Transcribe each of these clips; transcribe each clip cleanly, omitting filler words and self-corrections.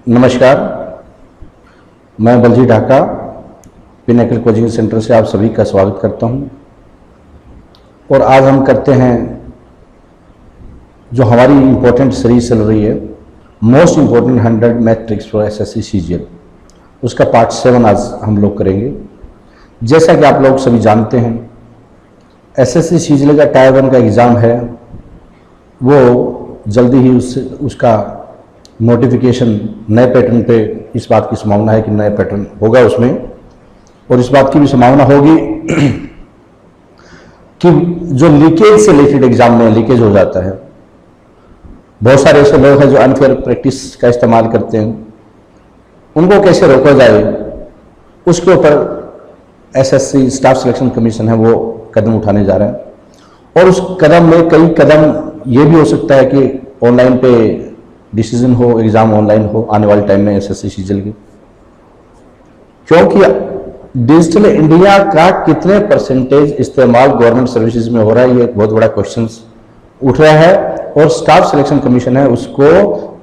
नमस्कार, मैं Baljeet Dhaka Pinnacle coaching centre से आप सभी का स्वागत करता हूं। और आज हम करते हैं जो हमारी इम्पोर्टेंट सीरीज चल रही है, most important 100 math tricks for SSC CGL, उसका पार्ट 7 आज हम लोग करेंगे। जैसा कि आप लोग सभी जानते हैं, एसएससी सीजीएल का टायर 1 का एग्ज़ाम है, वो जल्दी ही उसका नोटिफिकेशन नए पैटर्न पे, इस बात की संभावना है कि नए पैटर्न होगा उसमें, और इस बात की भी संभावना होगी कि जो लीकेज से रिलेटेड एग्जाम में लीकेज हो जाता है, बहुत सारे ऐसे लोग हैं जो अनफेयर प्रैक्टिस का इस्तेमाल करते हैं, उनको कैसे रोका जाए उसके ऊपर एसएससी स्टाफ सिलेक्शन कमीशन है वो कदम उठाने जा रहा है। और उस कदम में कई कदम ये भी हो सकता है कि ऑनलाइन पे डिसीजन हो, एग्जाम ऑनलाइन हो आने वाले टाइम में एसएससी सीजीएल की, क्योंकि डिजिटल इंडिया का कितने परसेंटेज इस्तेमाल गवर्नमेंट सर्विसेज में हो रहा है, ये एक बहुत बड़ा क्वेश्चन उठ रहा है। और स्टाफ सिलेक्शन कमीशन है उसको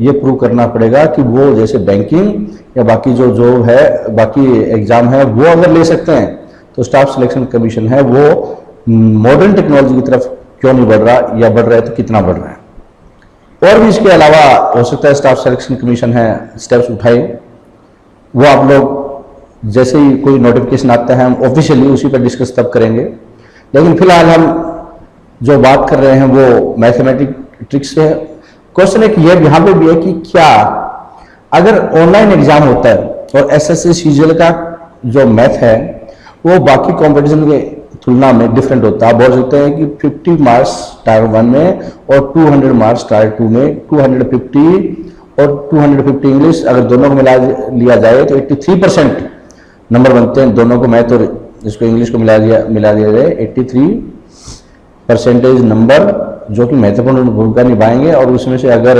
ये प्रूव करना पड़ेगा कि वो जैसे बैंकिंग या बाकी जो है बाकी एग्जाम है वो अगर ले सकते हैं, तो स्टाफ सिलेक्शन कमीशन है वो मॉडर्न टेक्नोलॉजी की तरफ क्यों नहीं बढ़ रहा, या बढ़ रहा है तो कितना बढ़ रहा है। और भी इसके अलावा हो सकता है स्टाफ सिलेक्शन कमीशन है स्टेप्स उठाए, वो आप लोग जैसे ही कोई नोटिफिकेशन आता है हम ऑफिशियली उसी पर डिस्कस तब करेंगे। लेकिन फिलहाल हम जो बात कर रहे हैं वो मैथमेटिक ट्रिक्स है। क्वेश्चन एक ये यहाँ पे भी है कि क्या अगर ऑनलाइन एग्जाम होता है और एसएससी सीजीएल का जो मैथ है वो बाकी कॉम्पिटिशन के तुलना में डिफरेंट होता है। आप बोल सकते हैं कि 50 मार्क्स टायर 1 में और 200 मार्क्स टायर 2 में, 250 और 250 इंग्लिश अगर दोनों को मिला लिया जाए तो 83% नंबर बनते हैं दोनों को, मैथ और इसको इंग्लिश को मिला दिया जाए 83% नंबर जो कि महत्वपूर्ण भूमिका निभाएंगे। और उसमें से अगर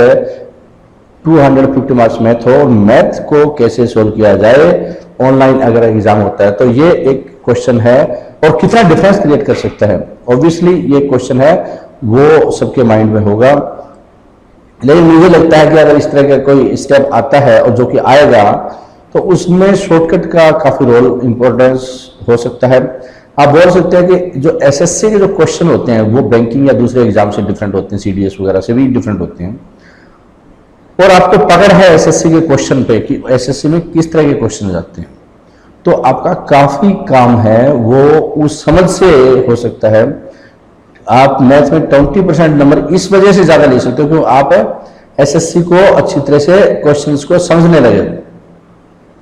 250 मार्क्स मैथ हो और मैथ को कैसे सोल्व किया जाए ऑनलाइन अगर एग्जाम होता है, तो ये एक क्वेश्चन है। और कितना डिफरेंस क्रिएट कर सकता है, ऑब्वियसली ये क्वेश्चन है वो सबके माइंड में होगा। लेकिन मुझे लगता है कि अगर इस तरह का कोई स्टेप आता है और जो कि आएगा, तो उसमें शॉर्टकट का काफी रोल इंपॉर्टेंस हो सकता है। आप बोल सकते हैं कि जो एसएससी के जो क्वेश्चन होते हैं वो बैंकिंग या दूसरे एग्जाम से डिफरेंट होते हैं, सीडीएस वगैरह से भी डिफरेंट होते हैं। और आपको पकड़ है एसएससी के क्वेश्चन पे कि एसएससी में किस तरह के क्वेश्चन जाते हैं, तो आपका काफी काम है वो उस समझ से हो सकता है। आप मैथ में 20% नंबर इस वजह से ज्यादा ले सकते हो क्योंकि आप एसएससी को अच्छी तरह से क्वेश्चंस को समझने लगे।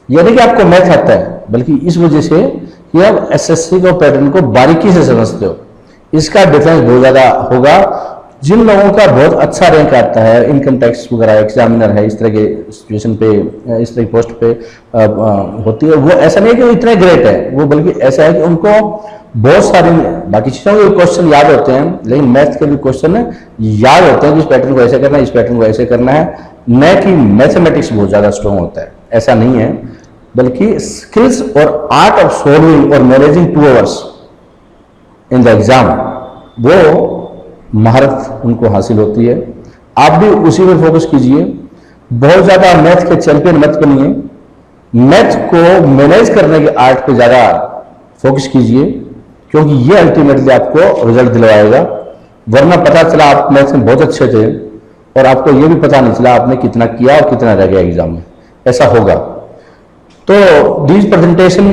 यानी कि आपको मैथ आता है, बल्कि इस वजह से कि आप एसएससी को पैटर्न को बारीकी से समझते हो। इसका डिफरेंस बहुत ज्यादा होगा। जिन लोगों का बहुत अच्छा रैंक आता है, इनकम टैक्स वगैरह एग्जामिनर है, इस तरह के सिचुएशन पे, इस तरह की पोस्ट पे होती है, वो ऐसा नहीं है कि वो इतने ग्रेट है, वो बल्कि ऐसा है कि उनको बहुत सारे बाकी चीजों के क्वेश्चन याद होते हैं, लेकिन मैथ के भी क्वेश्चन याद होते हैं कि इस पैटर्न को ऐसे करना है, इस पैटर्न को ऐसे करना है। न कि मैथमेटिक्स बहुत ज्यादा स्ट्रॉन्ग होता है, ऐसा नहीं है, बल्कि स्किल्स और आर्ट ऑफ सॉल्विंग और managing 2 hours in the exam, वो महारत उनको हासिल होती है। आप भी उसी में फोकस कीजिए। बहुत ज्यादा मैथ के चैंपियन मत बनिए, मैथ को मैनेज करने के आर्ट पे ज्यादा फोकस कीजिए, क्योंकि ये अल्टीमेटली आपको रिजल्ट दिलवाएगा। वरना पता चला आप मैथ में बहुत अच्छे थे और आपको ये भी पता नहीं चला आपने कितना किया और कितना रह गया एग्जाम में, ऐसा होगा। तो these presentation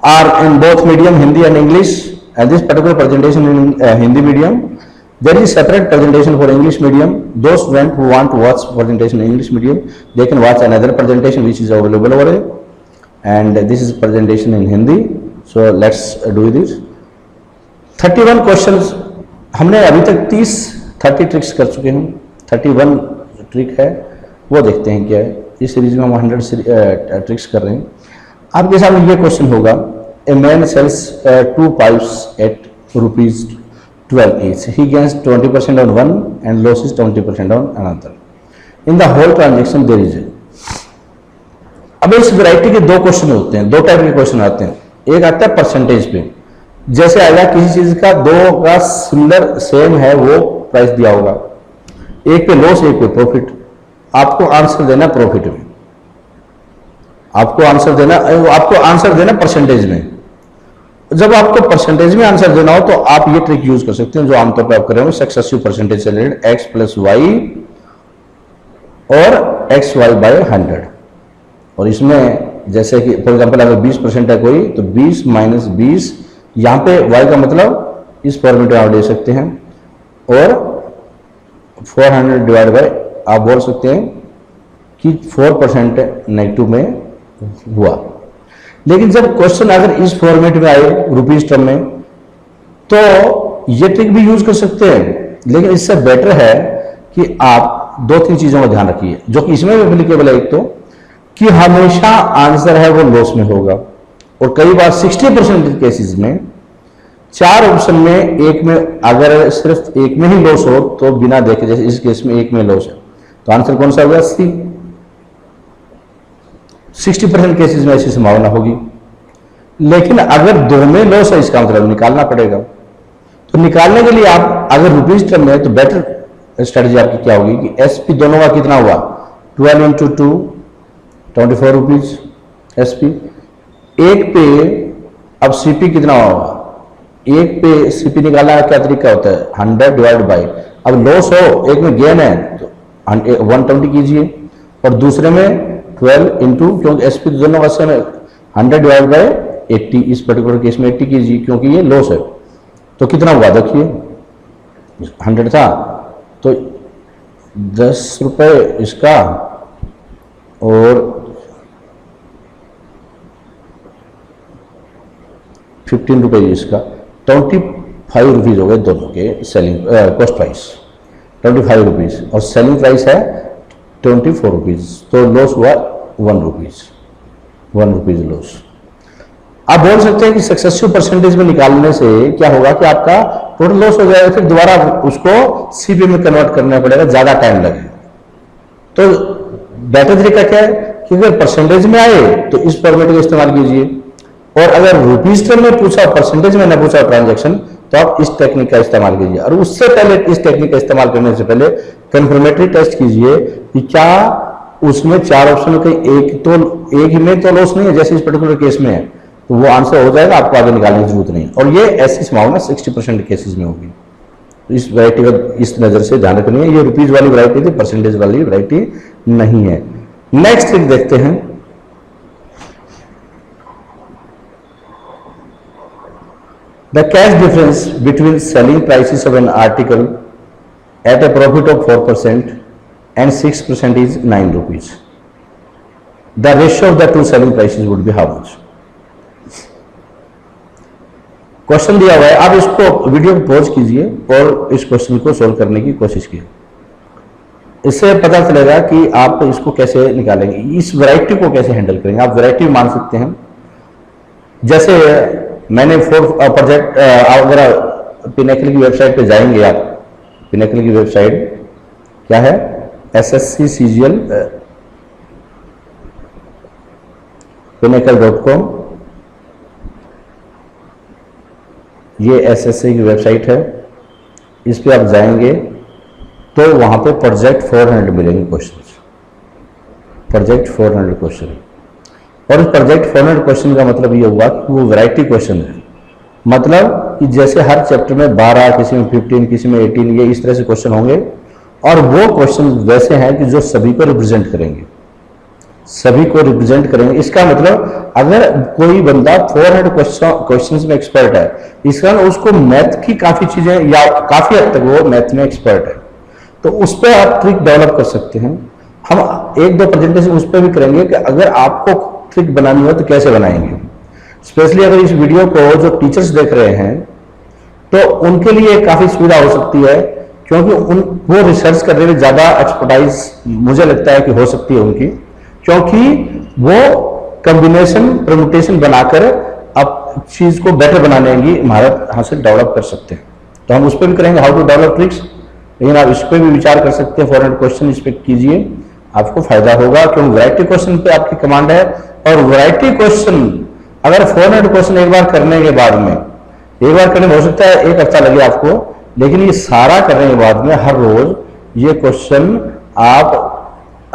are in both medium, Hindi and English, and this particular presentation in Hindi medium. There is separate presentation for English medium. Those students who want to watch presentation in English medium, they can watch another presentation which is available over there. And this is presentation in Hindi. So let's do this. 31 questions हमने अभी तक 30 tricks कर चुके हैं। 31 trick है वो देखते हैं क्या है। इस सीरीज में हम 100 ट्रिक्स कर रहे हैं। आपके सामने ये क्वेश्चन होगा, a man sells 2 pipes at ₹12 each. He gains 20% on one and loses 20% on another. In the whole transaction there is a. अब इस वैरायटी के 2 क्वेश्चन होते हैं, 2 टाइप के क्वेश्चन आते हैं। एक आता है परसेंटेज पे, जैसे आएगा किसी चीज का 2 का सिमिलर सेम है वो प्राइस दिया होगा, एक पे लॉस एक पे प्रॉफिट। आपको आंसर देना प्रॉफिट में, आपको आंसर देना परसेंटेज में। जब आपको परसेंटेज में आंसर देना हो तो आप ये ट्रिक यूज कर सकते हैं जो आमतौर पर आप कर रहे हो, सक्सेसिव परसेंटेज से रिलेटेड एक्स प्लस वाई और एक्स वाई बाय 100। और इसमें जैसे कि फॉर एग्जांपल अगर 20% है कोई तो 20 माइनस 20, यहां पे y का मतलब इस फॉर्मेट में आप ले सकते हैं, और 400 डिवाइड बाय आप बोल सकते हैं कि 4% नेगेटिव में हुआ। लेकिन जब क्वेश्चन अगर इस फॉर्मेट में आए रुपीज टर्म में तो ये ट्रिक भी यूज कर सकते हैं, लेकिन इससे बेटर है कि आप 2-3 चीजों का ध्यान रखिए जो कि इसमें भी एप्लीकेबल है। एक तो कि हमेशा आंसर है वो लॉस में होगा, और कई बार 60% केसेस में 4 ऑप्शन में एक में अगर सिर्फ एक में ही लॉस हो तो बिना देखे, जैसे इस केस में एक में लॉस है तो आंसर कौन सा होगा? सी। 60% केसेस में ऐसी संभावना होगी। लेकिन अगर 2 में लॉस है इसका मतलब निकालना पड़ेगा। तो निकालने के लिए आप अगर रुपीज टर्म में तो बेटर स्ट्रेटजी आपकी क्या होगी कि एसपी दोनों का कितना हुआ? 12 इंटू 2 24 रुपीज एसपी। एक पे अब सीपी कितना होगा? एक पे सीपी निकालना का क्या तरीका होता है? 100 डिवाइड बाई, अब लॉस हो एक में गेन है तो 120 कीजिए, और दूसरे में 12 इंटू, क्योंकि एसपी दोनों का सेम है, 100 डिवाइड बाई 80, इस पर्टिकुलर केस में 80 कीजिए क्योंकि ये लॉस है। तो कितना हुआ देखिए, 100 था तो 10 रुपए इसका और 15 रुपए इसका, 25 रुपीज हो गए दोनों के सेलिंग कॉस्ट प्राइस 25 रुपीज, और सेलिंग प्राइस है 24 रुपीज, तो लॉस हुआ 1 रुपीज लॉस। आप बोल सकते हैं कि सक्सेसिव परसेंटेज में निकालने से क्या होगा कि आपका टोटल लॉस हो जाएगा, फिर दोबारा उसको सीपी में कन्वर्ट करना पड़ेगा, ज्यादा टाइम लगेगा। तो बेटर तरीका क्या है कि अगर परसेंटेज में आए तो इस फॉर्मेट का इस्तेमाल कीजिए, और अगर रुपीज टर्म में पूछा परसेंटेज में न पूछा ट्रांजैक्शन तो आप इस टेक्निक का इस्तेमाल कीजिए। और उससे पहले इस टेक्निक का इस्तेमाल करने से पहले कंफर्मेटरी टेस्ट कीजिए कि क्या उसमें 4 ऑप्शन में कहीं एक ही में तो लॉस नहीं है, जैसे इस पर्टिकुलर केस में है, तो वो आंसर हो जाएगा, आपको आगे निकालने की जरूरत नहीं। और ये ऐसी संभावना 60% केसेस में होगी। तो इस वैरायटी का इस नजर से ध्यान रखनी है। ये रुपीज वाली वैरायटी थी, परसेंटेज वाली वैरायटी नहीं है। नेक्स्ट ट्रिक देखते हैं। The cash difference between selling prices of an article at a profit of 4% and 6% is 9 rupees. The ratio of the two selling prices would be how much? Question दिया हुआ है, आप इसको video को pause कीजिए और इस क्वेश्चन को सोल्व करने की कोशिश कीजिए। इससे पता चलेगा कि आप इसको कैसे निकालेंगे, इस वैरायटी को कैसे हैंडल करेंगे। आप वैरायटी मान सकते हैं, जैसे मैंने प्रोजेक्ट, अगर पिनेकल की वेबसाइट पे जाएंगे, आप पिनेकल की वेबसाइट क्या है? SSCCGL pinnacle.com, ये SSC की वेबसाइट है। इस पे आप जाएंगे तो वहां पे प्रोजेक्ट 400 मिलेंगे क्वेश्चन, प्रोजेक्ट 400 क्वेश्चन। और इस प्रोजेक्ट 400 क्वेश्चन का मतलब ये हुआ कि वो वैरायटी क्वेश्चन है, मतलब कि जैसे हर चैप्टर में 12, किसी में 15, किसी में 18, ये इस तरह से क्वेश्चन होंगे। और वो क्वेश्चन वैसे हैं कि जो सभी को रिप्रेजेंट करेंगे, सभी को रिप्रेजेंट करेंगे। इसका मतलब अगर कोई बंदा 400 क्वेश्चंस में एक्सपर्ट है, इसका उसको मैथ की काफी चीजें या काफी हद तक वो मैथ में एक्सपर्ट है, तो उस पर आप ट्रिक डेवलप कर सकते हैं। हम 1-2 प्रेजेंटेशन उस पर भी करेंगे कि अगर आपको ट्रिक बनानी हो तो कैसे बनाएंगे। स्पेशली अगर इस वीडियो को जो टीचर्स देख रहे हैं तो उनके लिए काफी सुविधा हो सकती है, क्योंकि वो रिसर्च करने में ज्यादा एक्सपर्टाइज मुझे लगता है कि हो सकती है उनकी, क्योंकि वो कॉम्बिनेशन परम्यूटेशन बनाकर अब चीज को बेटर बनाने की महारत हासिल डेवलप कर सकते हैं। तो हम उस पर भी करेंगे, हाउ टू डेवलप ट्रिक्स। लेकिन आप इस पर भी विचार कर सकते हैं, 400 क्वेश्चन इस पर कीजिए, आपको फायदा होगा, क्योंकि वैरायटी क्वेश्चन पे आपकी कमांड है। और वैरायटी क्वेश्चन अगर 400 क्वेश्चन एक बार करने के बाद में, एक बार करने में हो सकता है 1 हफ्ता लगे आपको, लेकिन ये सारा करने के बाद में हर रोज ये क्वेश्चन आप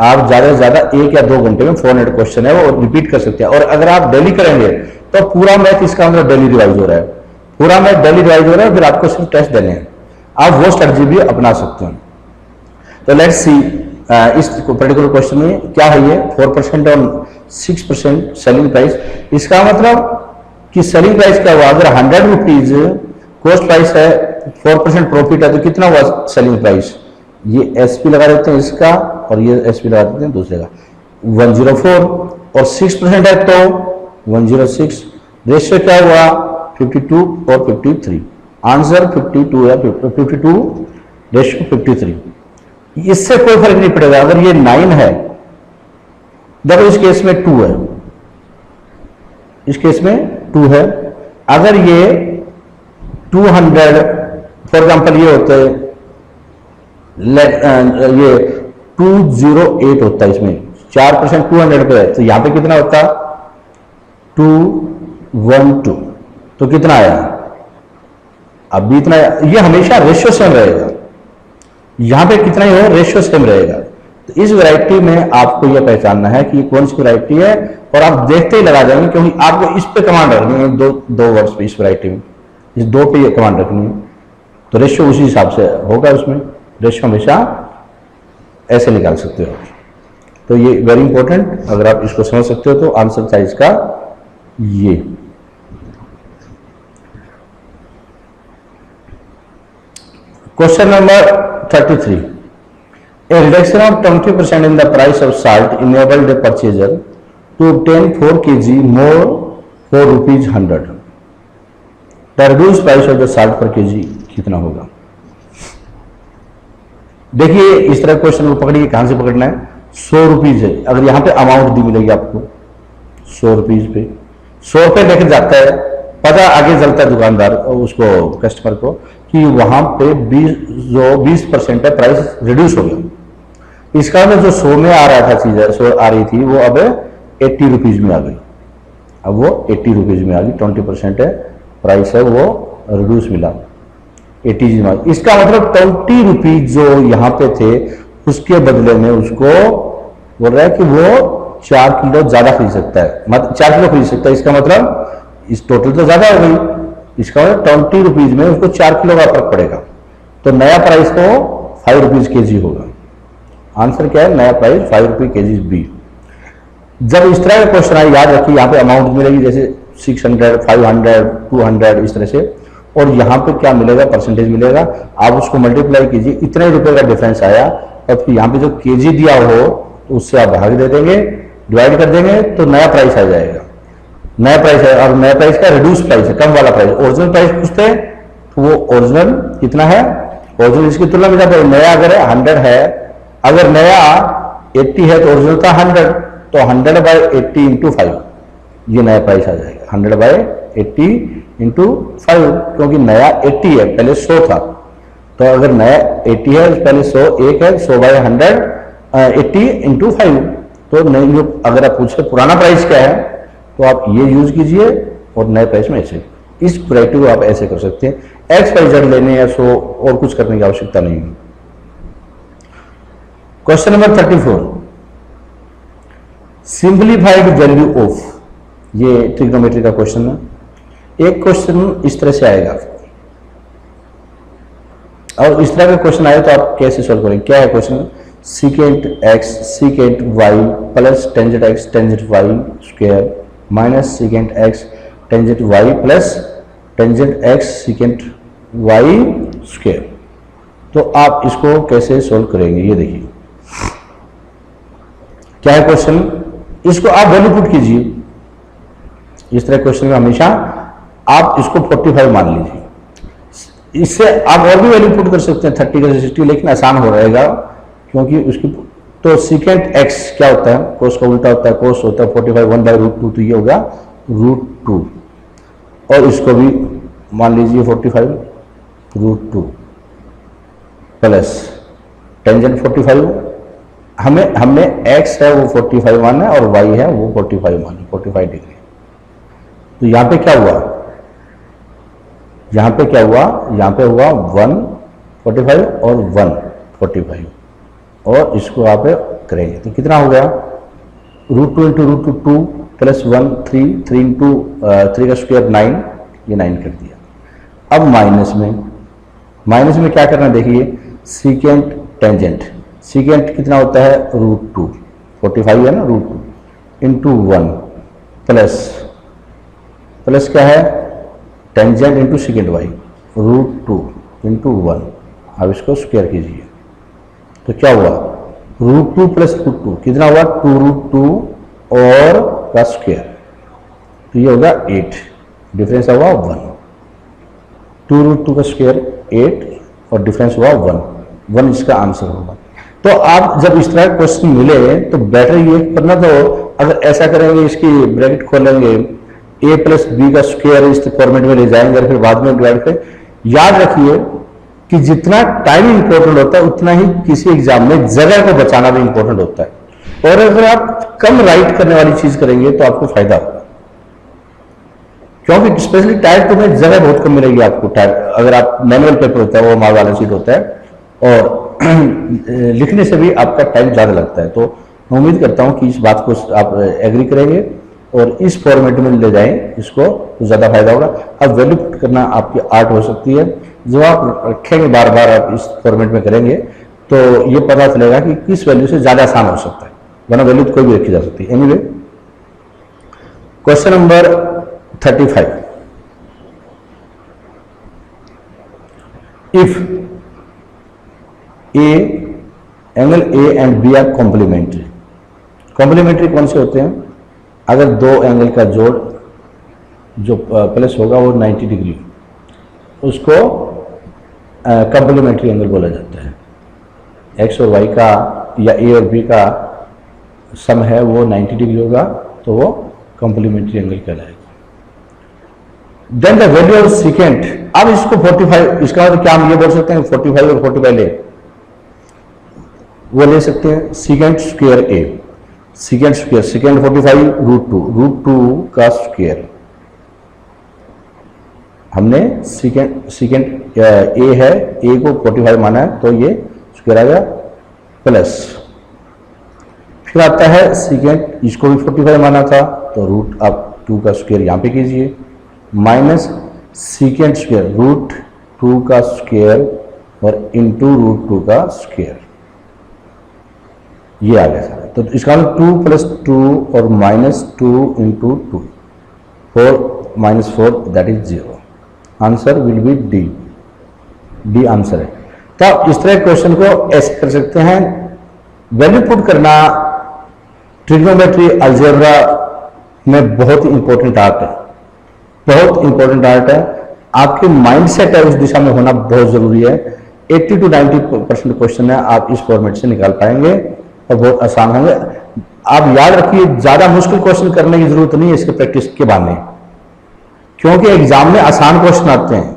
आप ज्यादा से ज्यादा 1 या 2 घंटे में 400 क्वेश्चन है वो रिपीट कर सकते हैं। और अगर आप डेली करेंगे तो पूरा मैथ इसका मतलब डेली रिवाइज हो रहा है, पूरा मैथ डेली रिवाइज हो रहा है, फिर आपको सिर्फ टेस्ट देने हैं, आप वो स्ट्रेटजी भी अपना सकते हैं। तो लेट्स सी इस पर्टिकुलर क्वेश्चन में क्या है, ये 4% और 6% सेलिंग प्राइस। इसका मतलब कि सेलिंग प्राइस क्या हुआ, अगर 100 रुपीज कॉस्ट प्राइस है, 4% प्रॉफिट है, तो कितना हुआ सेलिंग प्राइस। ये एसपी लगा देते हैं इसका और ये एसपी लगा देते हैं दूसरे का, 104 और 6% है तो 106। रेशियो क्या हुआ 52 और 53, आंसर 52 या 52 रेशियो 53। इससे कोई फर्क नहीं पड़ेगा। अगर ये 9 है, देखो इस केस में 2 है, इस केस में 2 है। अगर ये 200 फॉर एग्जांपल ये होते हैं, ये 208 होता है, इसमें 4% 200 पे है, तो यहां पे कितना होता 212, तो कितना आया अब भी इतना। ये हमेशा रेशियो सेम रहेगा, यहां पे कितना ही हो रेशियो सेम रहेगा। तो इस वैरायटी में आपको यह पहचानना है कि कौन सी वैरायटी है, और आप देखते ही लगा जाएंगे, क्योंकि आपको इस पे कमांड रखनी है, दो वर्ड्स पे, इस वैरायटी में इस 2 पे कमांड रखनी है। तो रेशियो उसी हिसाब से होगा, उसमें रेशियो हमेशा ऐसे निकाल सकते हो। तो ये वेरी इंपॉर्टेंट, अगर आप इसको समझ सकते हो तो आंसर था इसका ये। Question number 33, a reduction of 20% in the price of salt enabled the purchaser to obtain 4 kg more for ₹100. The reduced price of the salt per kg कितना होगा। देखिए इस तरह क्वेश्चन को पकड़िए, कहां से पकड़ना है, 100 रुपीज है। अगर यहां पे अमाउंट दी मिलेगी आपको 100 रुपीज पे, 100 रुपए लेकर जाता है, पता आगे चलता है दुकानदार उसको, कस्टमर को, कि वहां पे 20% है प्राइस रिड्यूस हो गया। इसका मतलब जो 100 में आ रहा था चीज, 100 आ रही थी, वो अब 80 रुपीज में आ गई। अब वो 80 रुपीज में आ गई, 20% है प्राइस है वो रिड्यूस मिला, 80 में। इसका मतलब 20 रुपीज जो यहां पे थे उसके बदले में उसको बोल रहा है कि वो 4 किलो ज्यादा खरीद सकता है, मतलब 4 किलो खरीद सकता है। इसका मतलब इस टोटल तो ज्यादा हो गई, इसका मतलब 20 रुपीज में उसको 4 किलो का फर्क पड़ेगा। तो नया प्राइस तो 5 रुपीज केजी होगा। आंसर क्या है, नया प्राइस 5 रुपीज केजी बी। जब इस तरह का क्वेश्चन आए, याद रखिए यहाँ पे अमाउंट मिलेगी, जैसे 600, 500, 200 इस तरह से, और यहाँ पे क्या मिलेगा, परसेंटेज मिलेगा। आप उसको मल्टीप्लाई कीजिए, इतने रुपए का डिफरेंस आया, और फिर यहाँ पे जो केजी दिया हो तो उससे आप भाग दे देंगे, डिवाइड कर देंगे, तो नया प्राइस आ जाएगा। नया प्राइस है, और नया प्राइस का रिड्यूस प्राइस है, कम वाला प्राइस। ओरिजिनल प्राइस पूछते हैं तो वो ओरिजिनल कितना है, ओरिजिनल इसकी तुलना में जाता है। नया अगर 100 है, अगर नया 80 है तो ओरिजिनल था 100, तो 100/80 इंटू 5 ये नया प्राइस आ जाएगा, 100/80 इंटू 5, क्योंकि नया 80 है, पहले 100 था। तो अगर नया 80 है, पहले 100 1 है, 100/100 80 इंटू 5। तो नहीं, अगर आप पूछे पुराना प्राइस क्या है तो आप ये यूज कीजिए, और नए प्राइस में ऐसे, इस वैरायटी को आप ऐसे कर सकते हैं। एक्स वाई जेड लेने या सो और कुछ करने की आवश्यकता नहीं है। Question number 34, simplified value of, ये ट्रिग्नोमेट्री का क्वेश्चन है। एक क्वेश्चन इस तरह से आएगा, और इस तरह का क्वेश्चन आए तो आप कैसे सॉल्व करेंगे। क्या है question, secant x secant y plus tangent x tangent y square minus secant x tangent y plus tangent x secant y square. तो आप इसको कैसे सॉल्व करेंगे, ये देखिए क्या है क्वेश्चन। इसको आप वैल्यू पुट कीजिए, इस तरह क्वेश्चन में हमेशा आप इसको 45 मान लीजिए। इससे आप और भी वैल्यू पुट कर सकते हैं, 30 का 60, लेकिन आसान हो रहेगा क्योंकि उसकी। तो सीकेंट एक्स क्या होता है, कोस का उल्टा होता है, कोस होता है 45 1/√2, तो ये होगा √2, और इसको भी मान लीजिए 45 √2 प्लस टेंजेंट 45, हमने x है वो 45 माना है और y है वो 45 माना, 45 डिग्री। तो यहां पे क्या हुआ, यहां पे क्या हुआ, यहां पे हुआ 145 और 145, और इसको आप करेंगे तो कितना हो गया, √2 इंटू √2 प्लस 1 3 इंटू 3 का स्क्वायर 9, ये 9 कर दिया। अब माइनस में क्या करना देखिए, सीकेंट टेंजेंट, सीकेंट कितना होता है √2, 45 है ना, √2 इंटू 1 प्लस क्या है tangent into secant y, √2 into 1। अब इसको स्क्वायर कीजिए तो क्या हुआ, √2 प्लस √2 कितना हुआ 2√2 और का स्क्वायर, तो ये होगा 8, डिफरेंस हुआ 1, 2√2 का स्क्वायर 8 और डिफरेंस हुआ 1 इसका आंसर होगा। तो आप जब इस तरह क्वेश्चन मिले तो बेटर ये करना, तो अगर ऐसा करेंगे इसकी ब्रैकेट खोलेंगे a प्लस बी का स्क्वायर इस फॉर्मेट में ले जाएंगे और फिर बाद में डिवाइड कर, याद रखिए कि जितना टाइम इंपॉर्टेंट होता है उतना ही किसी एग्जाम में जगह को बचाना भी इंपॉर्टेंट होता है। और अगर आप कम राइट करने वाली चीज करेंगे तो आपको फायदा होगा, क्योंकि स्पेशली टायर 2 में जगह बहुत कम मिलेगी आपको। अगर आप मैनुअल पेपर होता है वो मार्क वाला सीट होता है और लिखने से भी आपका टाइम ज्यादा लगता है। तो मैं उम्मीद करता हूं कि इस बात को आप एग्री करेंगे और इस फॉर्मेट में ले जाएं इसको तो ज्यादा फायदा होगा। अब वैल्यू पुट करना आपकी आर्ट हो सकती है, जो आप रखेंगे बार बार आप इस फॉर्मेट में करेंगे तो ये पता चलेगा कि किस वैल्यू से ज्यादा आसान हो सकता है, वरना वैल्यू तो कोई भी रखी जा सकती है। Anyway, question number 35, if angle A and B are complementary, complementary कौन से होते हैं, अगर दो एंगल का जोड़ जो प्लस होगा वो 90 डिग्री, उसको कॉम्प्लीमेंट्री एंगल बोला जाता है। एक्स और वाई का या ए और बी का सम है वो 90 डिग्री होगा तो वो कॉम्प्लीमेंट्री एंगल कहलाएगा। Then the value of secant, अब इसको 45, इसका मतलब क्या हम ये बोल सकते हैं 45 और 45 ले, वो ले सकते हैं सीकेंट स्क्वायर ए, सीकेंट स्क्वायर, सीकेंट 45 √2 का स्क्वायर, हमने सीकेंट ए है, ए को 45 माना है तो ये स्क्वायर आ गया, प्लस फिर आता है सीकेंट, इसको भी 45 माना था तो √2 का स्क्वायर यहां पे कीजिए, माइनस सीकेंट स्क्वायर √2 का स्क्वायर और इंटू √2 का स्क्वायर, ये आ गया सारा। तो इसका मतलब 2 प्लस 2 और -2 into 2, 4 - 4 that is 0, answer will be D answer है। तो आप इस तरह क्वेश्चन को ऐसे कर सकते हैं। वैल्यू पुट करना ट्रिग्नोमेट्री अलजेब्रा में बहुत ही इंपॉर्टेंट आर्ट है, बहुत इंपॉर्टेंट आर्ट है। आपके माइंडसेट है उस दिशा में होना बहुत जरूरी है। 80 to 90% क्वेश्चन है आप इस फॉर्मेट से निकाल पाएंगे और बहुत आसान होंगे। आप याद रखिए ज्यादा मुश्किल क्वेश्चन करने की जरूरत नहीं है इसके प्रैक्टिस के बहाने, क्योंकि एग्जाम में आसान क्वेश्चन आते हैं।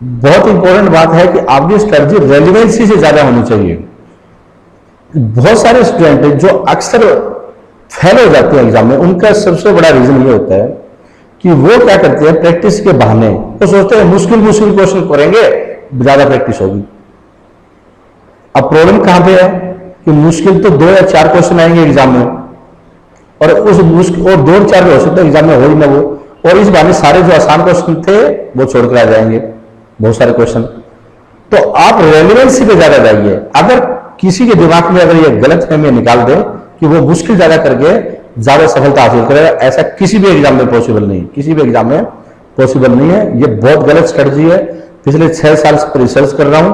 बहुत इंपॉर्टेंट बात है कि आपकी स्ट्रेटजी रेलिवेंसी से ज्यादा होनी चाहिए। बहुत सारे स्टूडेंट जो अक्सर फेल हो जाते हैं एग्जाम में, उनका सबसे बड़ा रीजन ये होता है कि वो क्या करते हैं प्रैक्टिस के बहाने, वो सोचते हैं मुश्किल क्वेश्चन करेंगे ज्यादा प्रैक्टिस होगी। अब प्रॉब्लम कहां पे है कि मुश्किल तो 2 या 4 क्वेश्चन आएंगे एग्जाम में, और उस मुश्किल और 2 4 हो सकता है एग्जाम में हो ही ना वो, और इस बहाने सारे जो आसान क्वेश्चन थे वो छोड़कर आ जाएंगे बहुत सारे क्वेश्चन। तो आप रेलिवेंसी पे ज्यादा जाइए। अगर किसी के दिमाग में अगर ये गलत फहमी निकाल दे कि वो मुश्किल ज्यादा करके ज्यादा सफलता हासिल करेगा, ऐसा किसी भी एग्जाम में पॉसिबल नहीं, किसी भी एग्जाम में पॉसिबल नहीं है। ये बहुत गलत स्ट्रेटजी है। पिछले 6 साल से रिसर्च कर रहा हूं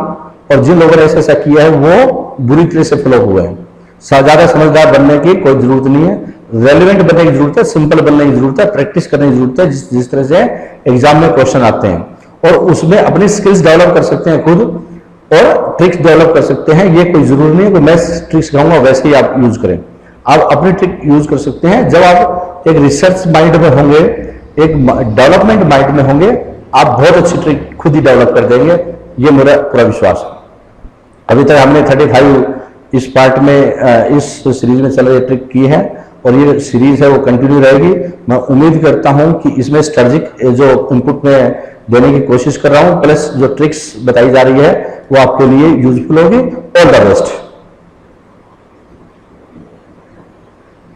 और जिन लोगों ने ऐसा किया है वो बुरी तरह से फ्लॉप हुए हैं। ज्यादा समझदार बनने की कोई जरूरत नहीं है, रेलिवेंट बनने की जरूरत है, सिंपल बनने की जरूरत है, प्रैक्टिस करने की जरूरत है। जिस तरह से एग्जाम में क्वेश्चन आते हैं और उसमें अपनी स्किल्स डेवलप कर सकते हैं खुद, और ट्रिक्स डेवलप कर सकते हैं। ये कोई जरूरी नहीं है कि मैं ट्रिक्स सिखाऊंगा वैसे ही आप यूज करें। आप अपनी ट्रिक यूज कर सकते हैं। जब आप एक रिसर्च माइंड में होंगे, एक डेवलपमेंट माइंड में होंगे, आप बहुत अच्छी ट्रिक खुद ही डेवलप कर देंगे, ये मेरा पूरा विश्वास है। अभी तक हमने 35 इस पार्ट में इस सीरीज में चल रही ट्रिक की है और ये सीरीज है वो कंटिन्यू रहेगी। मैं उम्मीद करता हूं कि इसमें स्ट्रेटेजिक जो इनपुट में देने की कोशिश कर रहा हूं प्लस जो ट्रिक्स बताई जा रही है वो आपके लिए यूजफुल होगी। All the best.